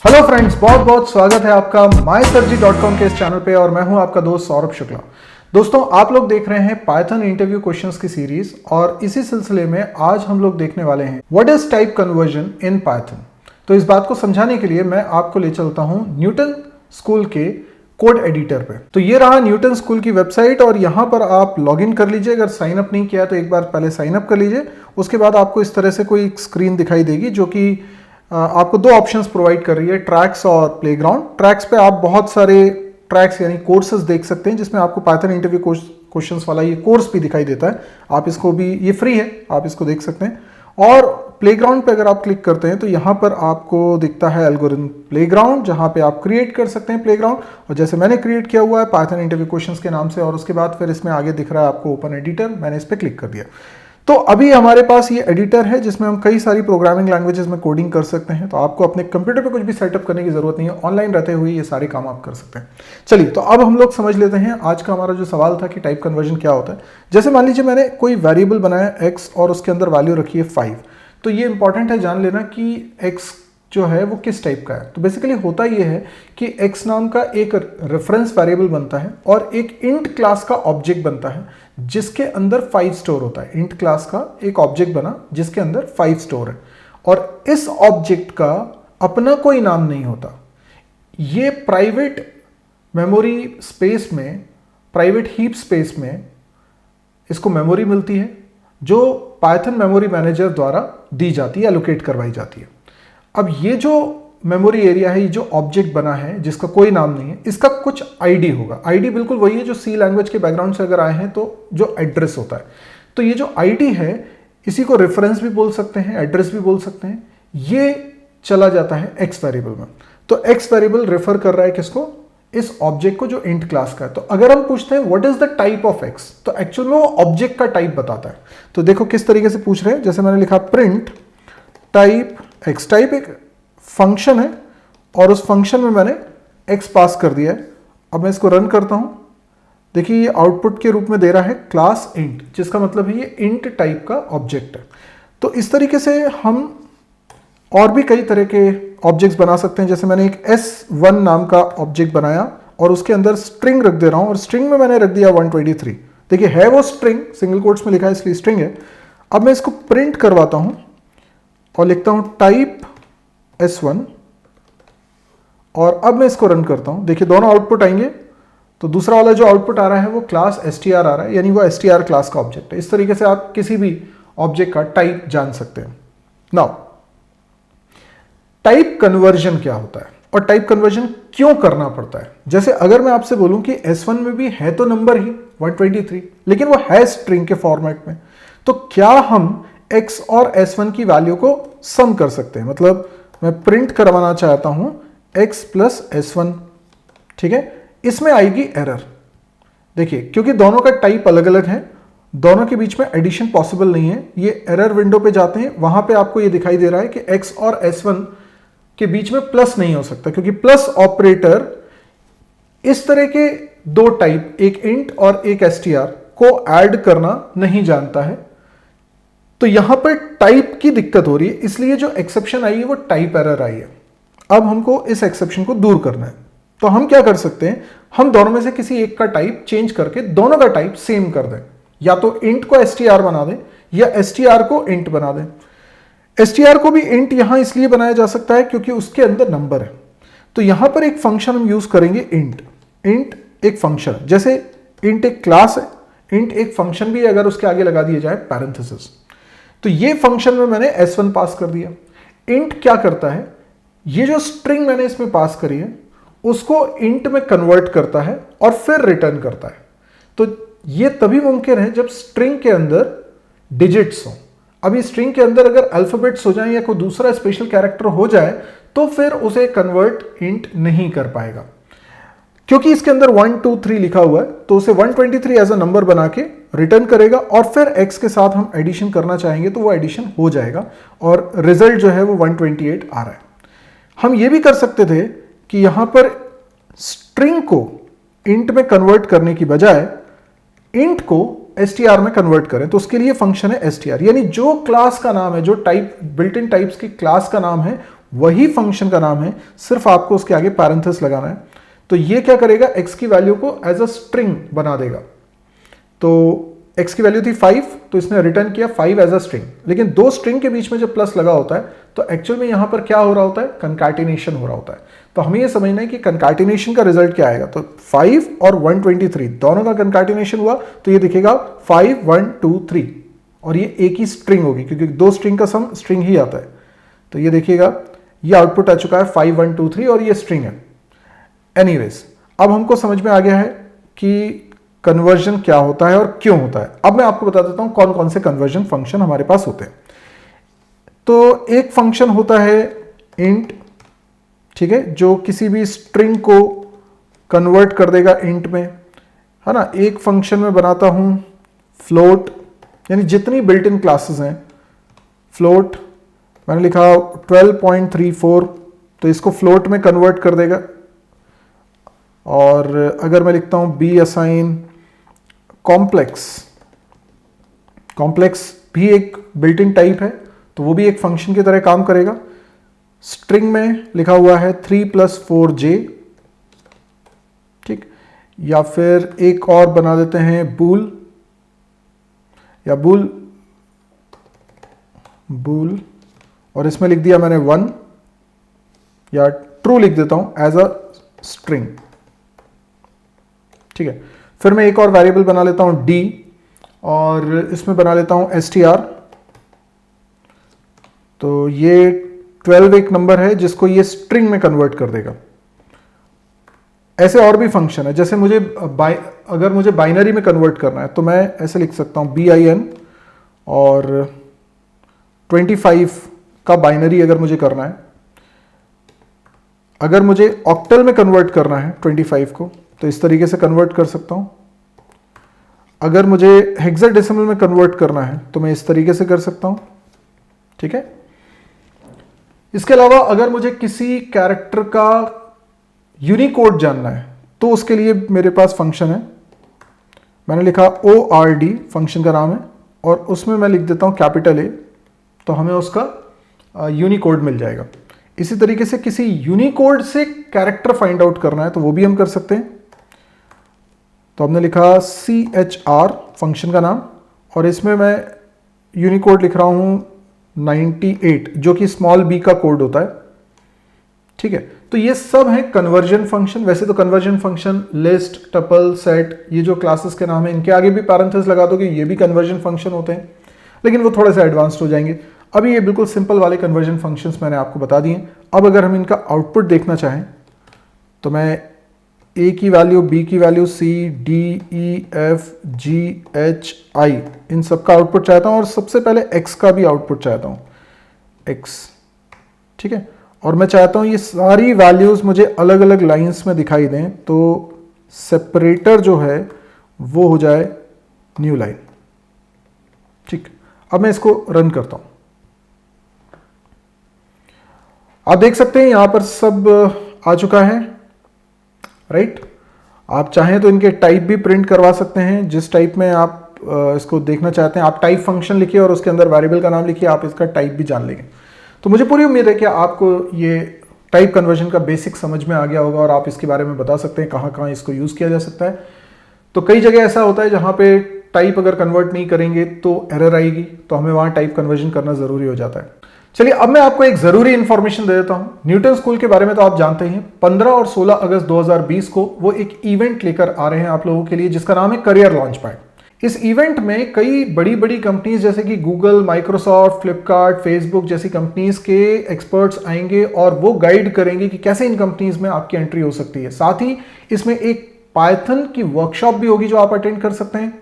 Hello friends, बहुत बहुत स्वागत है आपका mysurgy.com के इस चैनल पे और मैं हूं आपका दोस्त सौरभ शुक्ला। दोस्तों, आप लोग देख रहे हैं पाइथन इंटरव्यू क्वेश्चंस की सीरीज और इसी सिलसिले में आज हम लोग देखने वाले हैं what is type conversion in Python. तो इस बात को समझाने के लिए मैं आपको ले चलता हूं न्यूटन स्कूल के कोड एडिटर पे। तो ये रहा न्यूटन स्कूल की वेबसाइट और यहाँ पर आप लॉगिन कर लीजिए। अगर साइन अप नहीं किया तो एक बार पहले साइन अप कर लीजिए। उसके बाद आपको इस तरह से कोई स्क्रीन दिखाई देगी जो कि आपको दो ऑप्शंस प्रोवाइड कर रही है, ट्रैक्स और प्लेग्राउंड। ट्रैक्स पे आप बहुत सारे ट्रैक्स यानी कोर्सेज देख सकते हैं जिसमें आपको पाइथन इंटरव्यू क्वेश्चंस वाला ये कोर्स भी दिखाई देता है। आप इसको भी, ये फ्री है, आप इसको देख सकते हैं। और प्लेग्राउंड पे अगर आप क्लिक करते हैं तो यहाँ पर आपको दिखता है एल्गोरिथम प्लेग्राउंड, जहाँ पे आप क्रिएट कर सकते हैं प्लेग्राउंड। और जैसे मैंने क्रिएट किया हुआ है पाइथन इंटरव्यू क्वेश्चंस के नाम से, और उसके बाद फिर इसमें आगे दिख रहा है आपको ओपन एडिटर, मैंने इस पर क्लिक कर दिया। तो अभी हमारे पास ये एडिटर है जिसमें हम कई सारी प्रोग्रामिंग लैंग्वेजेस में कोडिंग कर सकते हैं। तो आपको अपने कंप्यूटर पे कुछ भी सेटअप करने की जरूरत नहीं है, ऑनलाइन रहते हुए ये सारे काम आप कर सकते हैं। चलिए, तो अब हम लोग समझ लेते हैं आज का हमारा जो सवाल था कि टाइप कन्वर्जन क्या होता है। जैसे मान लीजिए मैंने कोई वेरिएबल बनाया x और उसके अंदर वैल्यू रखी है 5। तो ये इंपॉर्टेंट है जान लेना कि x जो है वो किस टाइप का है। तो बेसिकली होता ये है कि x नाम का एक रेफरेंस वेरिएबल बनता है और एक इंट क्लास का ऑब्जेक्ट बनता है जिसके अंदर 5 स्टोर होता है। इंट क्लास का एक ऑब्जेक्ट बना जिसके अंदर 5 स्टोर है और इस ऑब्जेक्ट का अपना कोई नाम नहीं होता। ये प्राइवेट मेमोरी स्पेस में, प्राइवेट हीप स्पेस में इसको मेमोरी मिलती है जो पाइथन मेमोरी मैनेजर द्वारा दी जाती है, एलोकेट करवाई जाती है। अब ये जो मेमोरी एरिया है, ये जो ऑब्जेक्ट बना है जिसका कोई नाम नहीं है, इसका कुछ आईडी होगा। आईडी बिल्कुल वही है जो सी लैंग्वेज के बैकग्राउंड से अगर आए हैं तो जो एड्रेस होता है। तो ये जो आईडी है इसी को रेफरेंस भी बोल सकते हैं, एड्रेस भी बोल सकते हैं। ये चला जाता है एक्स वेरिएबल में। तो एक्स वेरिएबल रेफर कर रहा है किसको? इस ऑब्जेक्ट को जो इंट क्लास का है। तो अगर हम पूछते हैं what is the type of x, तो एक्चुअल में वो ऑब्जेक्ट का टाइप बताता है। तो देखो किस तरीके से पूछ रहे हैं। जैसे मैंने लिखा प्रिंट टाइप एक्स। टाइप एक फंक्शन है और उस फंक्शन में मैंने x पास कर दिया है। अब मैं इसको रन करता हूं। देखिए ये आउटपुट के रूप में दे रहा है क्लास इंट, जिसका मतलब है ये इंट टाइप का ऑब्जेक्ट है। तो इस तरीके से हम और भी कई तरह के ऑब्जेक्ट्स बना सकते हैं। जैसे मैंने एक s1 नाम का ऑब्जेक्ट बनाया और उसके अंदर स्ट्रिंग रख दे रहा हूं और स्ट्रिंग में मैंने रख दिया 123। देखिए है वो स्ट्रिंग, सिंगल कोट्स में लिखा है इसलिए स्ट्रिंग है। अब मैं इसको प्रिंट करवाता हूं और लिखता हूं टाइप S1 और अब मैं इसको रन करता हूं। देखिए दोनों आउटपुट आएंगे। तो दूसरा वाला जो आउटपुट आ रहा है वो क्लास str आ रहा है, यानी वो str क्लास का ऑब्जेक्ट है। इस तरीके से आप किसी भी ऑब्जेक्ट का टाइप जान सकते हैं। नाउ टाइप कन्वर्जन क्या होता है और टाइप कन्वर्जन क्यों करना पड़ता है? जैसे अगर मैं आपसे बोलूं कि S1 में भी है तो नंबर ही 123, लेकिन वो है स्ट्रिंग के फॉर्मेट में, तो क्या हम x और S1 की वैल्यू को सम कर सकते हैं? मतलब मैं प्रिंट करवाना चाहता हूं x प्लस S1, ठीक है, इसमें आएगी एरर। देखिए क्योंकि दोनों का टाइप अलग अलग है, दोनों के बीच में एडिशन पॉसिबल नहीं है। ये एरर विंडो पे जाते हैं, वहां पे आपको ये दिखाई दे रहा है कि x और S1 के बीच में प्लस नहीं हो सकता, क्योंकि प्लस ऑपरेटर इस तरह के दो टाइप, एक इंट और एक str को ऐड करना नहीं जानता है। तो यहां पर टाइप की दिक्कत हो रही है, इसलिए जो एक्सेप्शन आई है वो टाइप एरर आई है। अब हमको इस एक्सेप्शन को दूर करना है। तो हम क्या कर सकते हैं, हम दोनों में से किसी एक का टाइप चेंज करके दोनों का टाइप सेम कर दें। या तो इंट को str बना दें या str को इंट बना दें। str को भी इंट यहां इसलिए बनाया जा सकता है क्योंकि उसके अंदर नंबर है। तो यहां पर एक फंक्शन हम यूज करेंगे इंट। इंट एक फंक्शन है, जैसे इंट एक क्लास है, इंट एक फंक्शन भी है अगर उसके आगे लगा दिया जाए पैरेंथेसिस। तो ये फंक्शन में मैंने S1 पास कर दिया। इंट क्या करता है, ये जो स्ट्रिंग मैंने इसमें पास करी है उसको इंट में कन्वर्ट करता है और फिर रिटर्न करता है। तो ये तभी मुमकिन है जब स्ट्रिंग के अंदर डिजिट्स हो। अभी स्ट्रिंग के अंदर अगर अल्फाबेट्स हो जाए या कोई दूसरा स्पेशल कैरेक्टर हो जाए तो फिर उसे कन्वर्ट इंट नहीं कर पाएगा। क्योंकि इसके अंदर 1 2 3 लिखा हुआ है तो उसे 123 एज अ नंबर बना के रिटर्न करेगा और फिर x के साथ हम एडिशन करना चाहेंगे तो वो एडिशन हो जाएगा और रिजल्ट जो है वो 128 आ रहा है। हम ये भी कर सकते थे कि यहां पर स्ट्रिंग को इंट में कन्वर्ट करने की बजाय इंट को str में कन्वर्ट करें। तो उसके लिए फंक्शन है str, यानी जो क्लास का नाम है, जो टाइप बिल्ट इन टाइप्स की क्लास का नाम है वही फंक्शन का नाम है, सिर्फ आपको उसके आगे पैरेंथेसिस लगाना है। तो ये क्या करेगा, x की वैल्यू को एज अ स्ट्रिंग बना देगा। तो x की वैल्यू थी 5, तो इसने रिटर्न किया 5 एज अ स्ट्रिंग। लेकिन दो स्ट्रिंग के बीच में जब प्लस लगा होता है तो एक्चुअल में यहां पर क्या हो रहा होता है, कंकैटिनेशन हो रहा होता है। तो हमें यह समझना है कि कंकैटिनेशन का रिजल्ट क्या आएगा। तो 5 और 123 दोनों का कंकैटिनेशन हुआ तो ये दिखेगा 5 1 2 3, और ये एक ही स्ट्रिंग होगी क्योंकि दो स्ट्रिंग का सम स्ट्रिंग ही आता है। तो ये देखिएगा, ये आउटपुट आ चुका है 5 1 2 3 और ये स्ट्रिंग है। एनीवेज, अब हमको समझ में आ गया है कि कन्वर्जन क्या होता है और क्यों होता है। अब मैं आपको बता देता हूं कौन कौन से कन्वर्जन फंक्शन हमारे पास होते हैं। तो एक फंक्शन होता है इंट, ठीक है, जो किसी भी स्ट्रिंग को कन्वर्ट कर देगा इंट में, है ना। एक फंक्शन में बनाता हूं फ्लोट, यानी जितनी बिल्ट इन क्लासेस हैं, फ्लोट मैंने लिखा 12.34, तो इसको फ्लोट में कन्वर्ट कर देगा। और अगर मैं लिखता हूं बी असाइन कॉम्प्लेक्स, कॉम्प्लेक्स भी एक बिल्ट इन टाइप है, तो वो भी एक फंक्शन की तरह काम करेगा। स्ट्रिंग में लिखा हुआ है 3 + 4j, ठीक। या फिर एक और बना देते हैं बूल, या बूल और इसमें लिख दिया मैंने 1, या ट्रू लिख देता हूं एज अ स्ट्रिंग, ठीक है। फिर मैं एक और वेरिएबल बना लेता हूं d, और इसमें बना लेता हूं str। तो ये 12 एक नंबर है जिसको ये स्ट्रिंग में कन्वर्ट कर देगा। ऐसे और भी फंक्शन है, जैसे मुझे अगर मुझे बाइनरी में कन्वर्ट करना है तो मैं ऐसे लिख सकता हूं bin, और 25 का बाइनरी अगर मुझे करना है। अगर मुझे ऑक्टल में कन्वर्ट करना है 25 को, तो इस तरीके से कन्वर्ट कर सकता हूं। अगर मुझे हेक्साडेसिमल में कन्वर्ट करना है तो मैं इस तरीके से कर सकता हूं, ठीक है। इसके अलावा अगर मुझे किसी कैरेक्टर का यूनिकोड जानना है तो उसके लिए मेरे पास फंक्शन है, मैंने लिखा ORD, फंक्शन का नाम है, और उसमें मैं लिख देता हूं कैपिटल A, तो हमें उसका यूनिकोड मिल जाएगा। इसी तरीके से किसी यूनिकोड से कैरेक्टर फाइंड आउट करना है तो वो भी हम कर सकते हैं। तो हमने लिखा CHR, फंक्शन का नाम, और इसमें मैं यूनिकोड लिख रहा हूं 98, जो कि स्मॉल b का कोड होता है, ठीक है। तो ये सब है कन्वर्जन फंक्शन। वैसे तो conversion function list, tuple, set, ये जो क्लासेस के नाम है, इनके आगे भी पैरेंथेसिस लगा दोगे, ये भी कन्वर्जन फंक्शन होते हैं, लेकिन वो थोड़े से एडवांस्ड हो जाएंगे। अभी ये बिल्कुल सिंपल वाले कन्वर्जन फंक्शंस मैंने आपको बता दिए। अब अगर हम इनका आउटपुट देखना चाहें तो मैं a की वैल्यू, b की value, c, d, e, f, g, h, i, इन सब का आउटपुट चाहता हूं, और सबसे पहले x का भी आउटपुट चाहता हूं, x, ठीक है। और मैं चाहता हूं ये सारी वैल्यूज मुझे अलग अलग लाइंस में दिखाई दें, तो सेपरेटर जो है वो हो जाए न्यू लाइन, ठीक। अब मैं इसको रन करता हूं। आप देख सकते हैं यहां पर सब आ चुका है, राइट। आप चाहें तो इनके टाइप भी प्रिंट करवा सकते हैं, जिस टाइप में आप इसको देखना चाहते हैं। आप टाइप फंक्शन लिखिए और उसके अंदर वेरिएबल का नाम लिखिए, आप इसका टाइप भी जान लेंगे। तो मुझे पूरी उम्मीद है कि आपको ये टाइप कन्वर्जन का बेसिक समझ में आ गया होगा, और आप इसके बारे में बता सकते हैं कहाँ कहाँ इसको यूज़ किया जा सकता है। तो कई जगह ऐसा होता है जहाँ पे टाइप अगर कन्वर्ट नहीं करेंगे तो एरर आएगी, तो हमें वहाँ टाइप कन्वर्जन करना ज़रूरी हो जाता है। चलिए अब मैं आपको एक जरूरी इंफॉर्मेशन दे देता हूं। न्यूटन स्कूल के बारे में तो आप जानते हैं, 15 और 16 अगस्त 2020 को वो एक इवेंट लेकर आ रहे हैं आप लोगों के लिए, जिसका नाम है करियर लॉन्च पैड। इस इवेंट में कई बड़ी बड़ी कंपनीज जैसे कि गूगल, माइक्रोसॉफ्ट, फ्लिपकार्ट, फेसबुक जैसी कंपनीज के एक्सपर्ट्स आएंगे और वो गाइड करेंगे कि कैसे इन कंपनीज में आपकी एंट्री हो सकती है। साथ ही इसमें एक पाइथन की वर्कशॉप भी होगी जो आप अटेंड कर सकते हैं।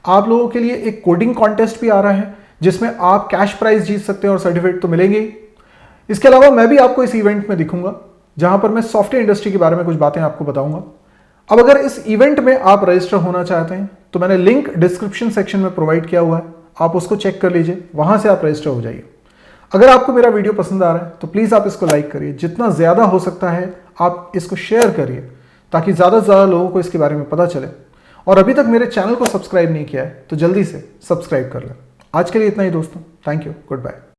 आप लोगों के लिए एक कोडिंग कॉन्टेस्ट भी आ रहा है जिसमें आप कैश प्राइज जीत सकते हैं और सर्टिफिकेट तो मिलेंगे। इसके अलावा मैं भी आपको इस इवेंट में दिखूंगा जहां पर मैं सॉफ्टवेयर इंडस्ट्री के बारे में कुछ बातें आपको बताऊंगा। अब अगर इस इवेंट में आप रजिस्टर होना चाहते हैं तो मैंने लिंक डिस्क्रिप्शन सेक्शन में प्रोवाइड किया हुआ है, आप उसको चेक कर लीजिए, वहां से आप रजिस्टर हो जाइए। अगर आपको मेरा वीडियो पसंद आ रहा है तो प्लीज आप इसको लाइक करिए, जितना ज्यादा हो सकता है आप इसको शेयर करिए ताकि ज्यादा से ज्यादा लोगों को इसके बारे में पता चले। और अभी तक मेरे चैनल को सब्सक्राइब नहीं किया है तो जल्दी से सब्सक्राइब कर लें। आज के लिए इतना ही दोस्तों, थैंक यू, गुड बाय।